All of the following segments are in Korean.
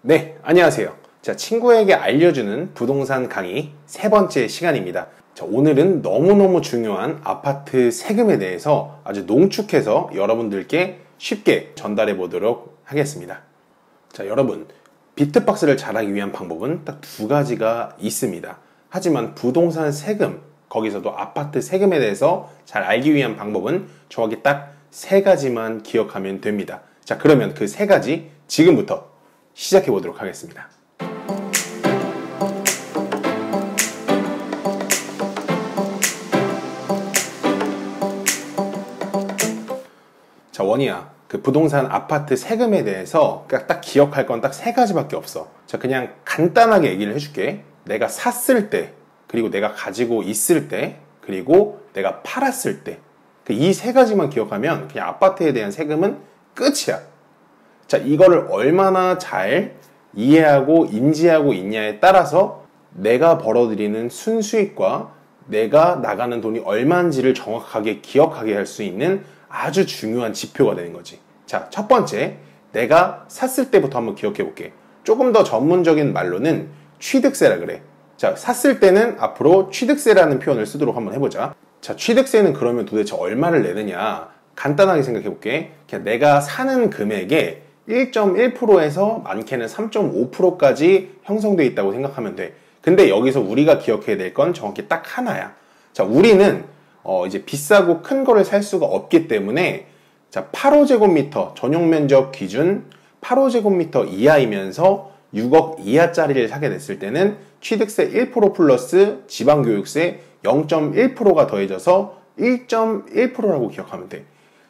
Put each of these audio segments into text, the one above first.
네, 안녕하세요. 자, 친구에게 알려주는 부동산 강의 세 번째 시간입니다. 자, 오늘은 너무너무 중요한 아파트 세금에 대해서 아주 농축해서 여러분들께 쉽게 전달해 보도록 하겠습니다. 자, 여러분, 비트박스를 잘하기 위한 방법은 딱 두 가지가 있습니다. 하지만 부동산 세금, 거기서도 아파트 세금에 대해서 잘 알기 위한 방법은 정확히 딱 세 가지만 기억하면 됩니다. 자, 그러면 그 세 가지 지금부터 시작해 보도록 하겠습니다. 자, 원희야, 그 부동산 아파트 세금에 대해서 딱 기억할 건 딱 세 가지밖에 없어. 자, 그냥 간단하게 얘기를 해줄게. 내가 샀을 때, 그리고 내가 가지고 있을 때, 그리고 내가 팔았을 때, 이 세 가지만 기억하면 그냥 아파트에 대한 세금은 끝이야. 자, 이거를 얼마나 잘 이해하고 인지하고 있냐에 따라서 내가 벌어들이는 순수익과 내가 나가는 돈이 얼마인지를 정확하게 기억하게 할 수 있는 아주 중요한 지표가 되는 거지. 자, 첫 번째, 내가 샀을 때부터 한번 기억해 볼게. 조금 더 전문적인 말로는 취득세라 그래. 자, 샀을 때는 앞으로 취득세라는 표현을 쓰도록 한번 해보자. 자, 취득세는 그러면 도대체 얼마를 내느냐? 간단하게 생각해 볼게. 그냥 내가 사는 금액에 1.1%에서 많게는 3.5%까지 형성되어 있다고 생각하면 돼. 근데 여기서 우리가 기억해야 될 건 정확히 딱 하나야. 자, 우리는 이제 비싸고 큰 거를 살 수가 없기 때문에, 자, 8호제곱미터 전용 면적 기준 8호제곱미터 이하이면서 6억 이하짜리를 사게 됐을 때는 취득세 1% 플러스 지방교육세 0.1%가 더해져서 1.1%라고 기억하면 돼.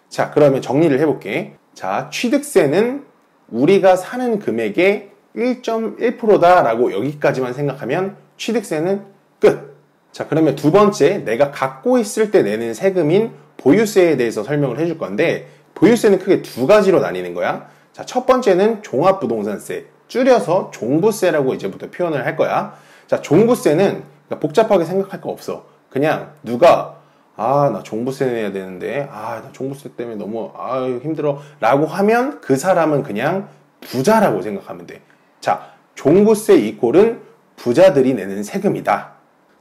자, 그러면 정리를 해볼게. 자, 취득세는 우리가 사는 금액의 1.1%다라고 여기까지만 생각하면 취득세는 끝. 자, 그러면 두 번째, 내가 갖고 있을 때 내는 세금인 보유세에 대해서 설명을 해줄 건데, 보유세는 크게 두 가지로 나뉘는 거야. 자, 첫 번째는 종합부동산세, 줄여서 종부세라고 이제부터 표현을 할 거야. 자, 종부세는 복잡하게 생각할 거 없어. 그냥 누가 나 종부세 내야 되는데, 나 종부세 때문에 너무, 힘들어. 라고 하면 그 사람은 그냥 부자라고 생각하면 돼. 자, 종부세 이꼴은 부자들이 내는 세금이다.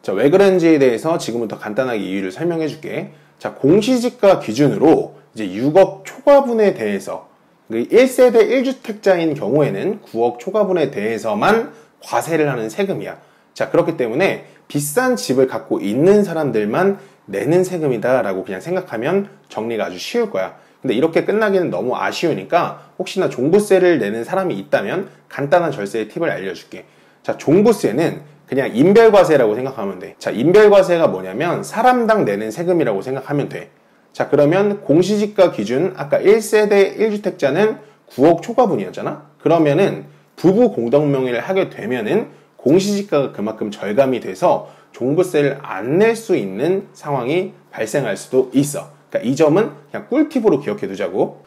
자, 왜 그런지에 대해서 지금부터 간단하게 이유를 설명해 줄게. 자, 공시지가 기준으로 이제 6억 초과분에 대해서, 1세대 1주택자인 경우에는 9억 초과분에 대해서만 과세를 하는 세금이야. 자, 그렇기 때문에 비싼 집을 갖고 있는 사람들만 내는 세금이다 라고 그냥 생각하면 정리가 아주 쉬울 거야. 근데 이렇게 끝나기는 너무 아쉬우니까 혹시나 종부세를 내는 사람이 있다면 간단한 절세의 팁을 알려줄게. 자, 종부세는 그냥 인별과세라고 생각하면 돼. 자, 인별과세가 뭐냐면 사람당 내는 세금이라고 생각하면 돼. 자, 그러면 공시지가 기준 아까 1세대 1주택자는 9억 초과분이었잖아. 그러면은 부부 공동명의를 하게 되면은 공시지가가 그만큼 절감이 돼서 종부세를 안 낼 수 있는 상황이 발생할 수도 있어. 그러니까 이 점은 그냥 꿀팁으로 기억해 두자고.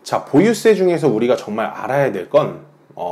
자, 보유세 중에서 우리가 정말 알아야 될 건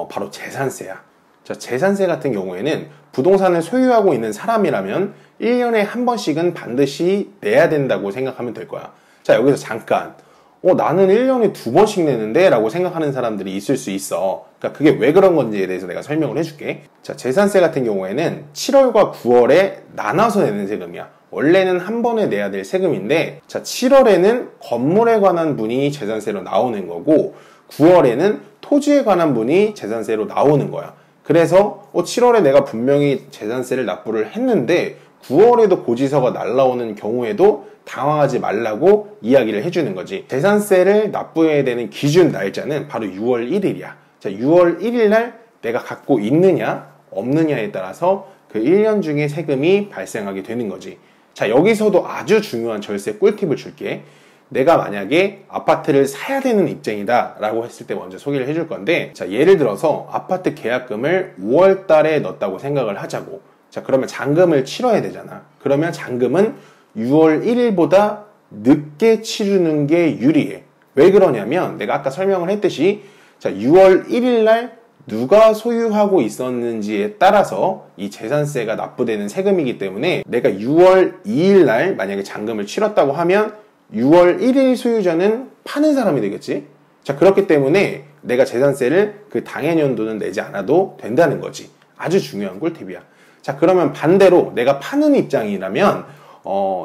바로 재산세야. 자, 재산세 같은 경우에는 부동산을 소유하고 있는 사람이라면 1년에 한 번씩은 반드시 내야 된다고 생각하면 될 거야. 자, 여기서 잠깐 나는 1년에 두 번씩 내는데? 라고 생각하는 사람들이 있을 수 있어. 그러니까 그게 왜 그런 건지에 대해서 내가 설명을 해줄게. 자, 재산세 같은 경우에는 7월과 9월에 나눠서 내는 세금이야. 원래는 한 번에 내야 될 세금인데, 자, 7월에는 건물에 관한 분이 재산세로 나오는 거고, 9월에는 토지에 관한 분이 재산세로 나오는 거야. 그래서 7월에 내가 분명히 재산세를 납부를 했는데 9월에도 고지서가 날라오는 경우에도 당황하지 말라고 이야기를 해주는 거지. 재산세를 납부해야 되는 기준 날짜는 바로 6월 1일이야. 자, 6월 1일 날 내가 갖고 있느냐 없느냐에 따라서 그 1년 중에 세금이 발생하게 되는 거지. 자, 여기서도 아주 중요한 절세 꿀팁을 줄게. 내가 만약에 아파트를 사야 되는 입장이다 라고 했을 때 먼저 소개를 해줄 건데, 자, 예를 들어서 아파트 계약금을 5월 달에 넣었다고 생각을 하자고. 자, 그러면 잔금을 치러야 되잖아. 그러면 잔금은 6월 1일보다 늦게 치르는 게 유리해. 왜 그러냐면 내가 아까 설명을 했듯이, 자, 6월 1일 날 누가 소유하고 있었는지에 따라서 이 재산세가 납부되는 세금이기 때문에 내가 6월 2일 날 만약에 잔금을 치렀다고 하면 6월 1일 소유자는 파는 사람이 되겠지. 자, 그렇기 때문에 내가 재산세를 그 당해년도는 내지 않아도 된다는 거지. 아주 중요한 꿀팁이야. 자, 그러면 반대로 내가 파는 입장이라면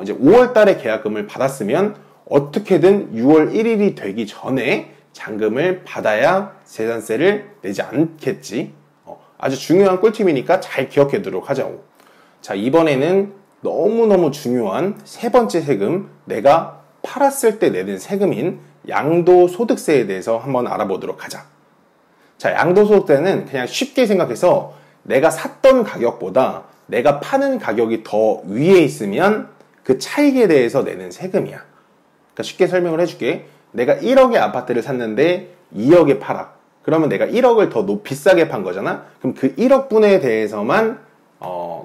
이제 5월 달에 계약금을 받았으면 어떻게든 6월 1일이 되기 전에 잔금을 받아야 재산세를 내지 않겠지. 아주 중요한 꿀팁이니까 잘 기억해 두도록 하자고. 자, 이번에는 너무너무 중요한 세 번째 세금, 내가 팔았을 때 내는 세금인 양도소득세에 대해서 한번 알아보도록 하자. 자, 양도소득세는 그냥 쉽게 생각해서 내가 샀던 가격보다 내가 파는 가격이 더 위에 있으면 그 차익에 대해서 내는 세금이야. 그러니까 쉽게 설명을 해줄게. 내가 1억의 아파트를 샀는데 2억에 팔아. 그러면 내가 1억을 더 비싸게 판 거잖아? 그럼 그 1억 분에 대해서만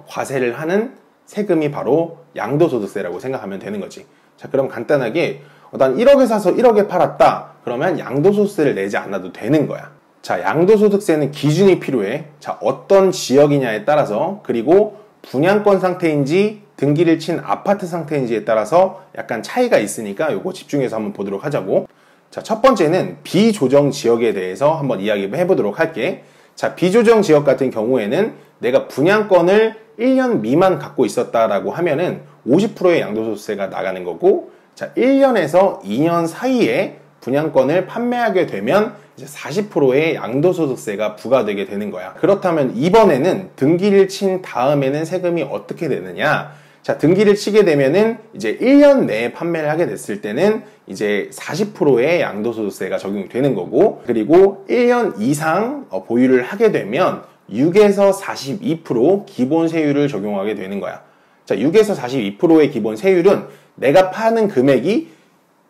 과세를 하는 세금이 바로 양도소득세라고 생각하면 되는 거지. 자, 그럼 간단하게 난 1억에 사서 1억에 팔았다. 그러면 양도소득세를 내지 않아도 되는 거야. 자, 양도소득세는 기준이 필요해. 자, 어떤 지역이냐에 따라서, 그리고 분양권 상태인지 등기를 친 아파트 상태인지에 따라서 약간 차이가 있으니까 요거 집중해서 한번 보도록 하자고. 자, 첫 번째는 비조정 지역에 대해서 한번 이야기를 해보도록 할게. 자, 비조정 지역 같은 경우에는 내가 분양권을 1년 미만 갖고 있었다라고 하면은 50%의 양도소득세가 나가는 거고, 자, 1년에서 2년 사이에 분양권을 판매하게 되면 이제 40%의 양도소득세가 부과되게 되는 거야. 그렇다면 이번에는 등기를 친 다음에는 세금이 어떻게 되느냐? 자, 등기를 치게 되면은 이제 1년 내에 판매를 하게 됐을 때는 이제 40%의 양도소득세가 적용이 되는 거고, 그리고 1년 이상 보유를 하게 되면 6에서 42% 기본 세율을 적용하게 되는 거야. 자, 6에서 42%의 기본 세율은 내가 파는 금액이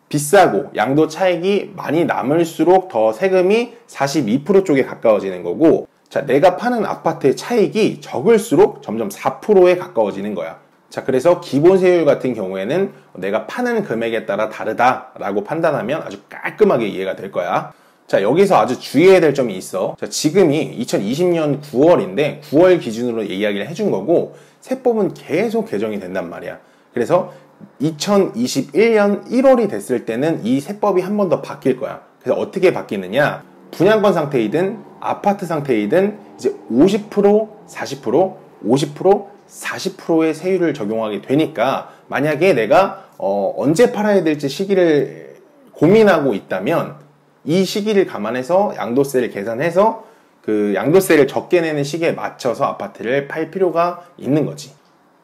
비싸고 양도 차익이 많이 남을수록 더 세금이 42% 쪽에 가까워지는 거고, 자, 내가 파는 아파트의 차익이 적을수록 점점 4%에 가까워지는 거야. 자, 그래서 기본 세율 같은 경우에는 내가 파는 금액에 따라 다르다라고 판단하면 아주 깔끔하게 이해가 될 거야. 자, 여기서 아주 주의해야 될 점이 있어. 자, 지금이 2020년 9월인데 9월 기준으로 이야기를 해준 거고, 세법은 계속 개정이 된단 말이야. 그래서 2021년 1월이 됐을 때는 이 세법이 한 번 더 바뀔 거야. 그래서 어떻게 바뀌느냐? 분양권 상태이든 아파트 상태이든 이제 50%, 40%, 50%, 40%의 세율을 적용하게 되니까, 만약에 내가 언제 팔아야 될지 시기를 고민하고 있다면 이 시기를 감안해서 양도세를 계산해서 그 양도세를 적게 내는 시기에 맞춰서 아파트를 팔 필요가 있는 거지.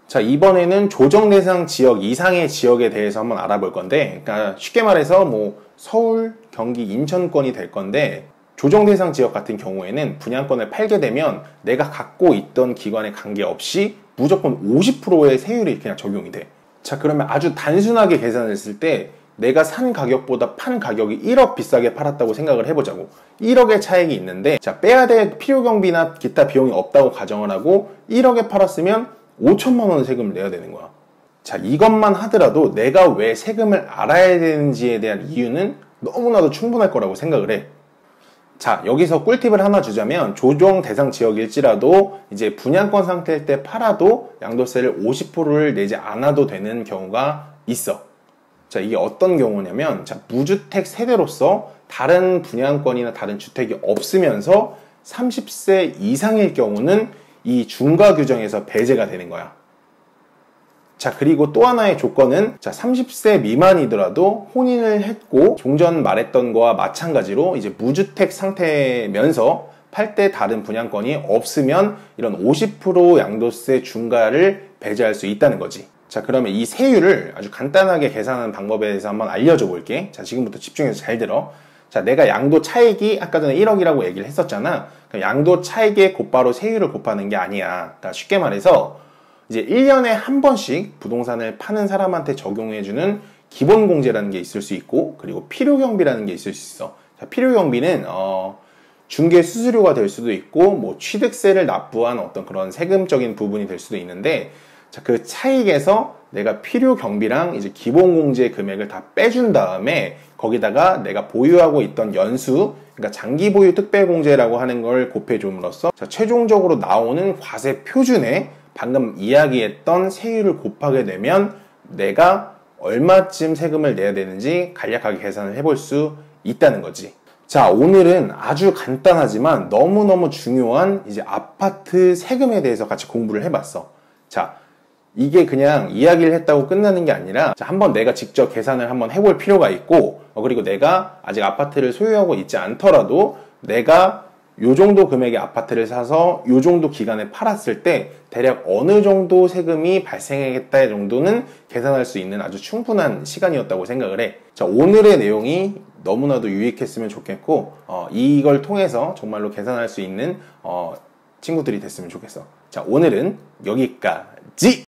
자, 이번에는 조정 대상 지역 이상의 지역에 대해서 한번 알아볼 건데, 그러니까 쉽게 말해서 뭐 서울, 경기, 인천권이 될 건데, 조정 대상 지역 같은 경우에는 분양권을 팔게 되면 내가 갖고 있던 기관에 관계없이 무조건 50%의 세율이 그냥 적용이 돼. 자, 그러면 아주 단순하게 계산을 했을 때 내가 산 가격보다 판 가격이 1억 비싸게 팔았다고 생각을 해보자고. 1억의 차익이 있는데, 자, 빼야 될 필요경비나 기타 비용이 없다고 가정을 하고 1억에 팔았으면 5천만 원 세금을 내야 되는 거야. 자, 이것만 하더라도 내가 왜 세금을 알아야 되는지에 대한 이유는 너무나도 충분할 거라고 생각을 해. 자, 여기서 꿀팁을 하나 주자면, 조정 대상 지역일지라도 이제 분양권 상태일 때 팔아도 양도세를 50%를 내지 않아도 되는 경우가 있어. 자, 이게 어떤 경우냐면, 자, 무주택 세대로서 다른 분양권이나 다른 주택이 없으면서 30세 이상일 경우는 이 중과 규정에서 배제가 되는 거야. 자, 그리고 또 하나의 조건은, 자, 30세 미만이더라도 혼인을 했고 종전 말했던 거와 마찬가지로 이제 무주택 상태면서 팔 때 다른 분양권이 없으면 이런 50% 양도세 중과를 배제할 수 있다는 거지. 자, 그러면 이 세율을 아주 간단하게 계산하는 방법에 대해서 한번 알려줘 볼게. 자, 지금부터 집중해서 잘 들어. 자, 내가 양도 차익이 아까 전에 1억이라고 얘기를 했었잖아. 양도 차익에 곧바로 세율을 곱하는 게 아니야. 그러니까 쉽게 말해서 이제 1년에 한 번씩 부동산을 파는 사람한테 적용해주는 기본공제라는 게 있을 수 있고, 그리고 필요경비라는 게 있을 수 있어. 자, 필요경비는 중개 수수료가 될 수도 있고, 뭐 취득세를 납부한 어떤 그런 세금적인 부분이 될 수도 있는데, 자, 그 차익에서 내가 필요경비랑 이제 기본공제 금액을 다 빼준 다음에 거기다가 내가 보유하고 있던 연수, 그러니까 장기보유 특별공제라고 하는 걸 곱해줌으로써, 자, 최종적으로 나오는 과세 표준에 방금 이야기했던 세율을 곱하게 되면 내가 얼마쯤 세금을 내야 되는지 간략하게 계산을 해볼 수 있다는 거지. 자, 오늘은 아주 간단하지만 너무너무 중요한 이제 아파트 세금에 대해서 같이 공부를 해봤어. 자, 이게 그냥 이야기를 했다고 끝나는 게 아니라 자, 한번 내가 직접 계산을 한번 해볼 필요가 있고 그리고 내가 아직 아파트를 소유하고 있지 않더라도 내가 요 정도 금액의 아파트를 사서 요 정도 기간에 팔았을 때 대략 어느 정도 세금이 발생하겠다 정도는 계산할 수 있는 아주 충분한 시간이었다고 생각을 해. 자, 오늘의 내용이 너무나도 유익했으면 좋겠고 이걸 통해서 정말로 계산할 수 있는 친구들이 됐으면 좋겠어. 자, 오늘은 여기까지!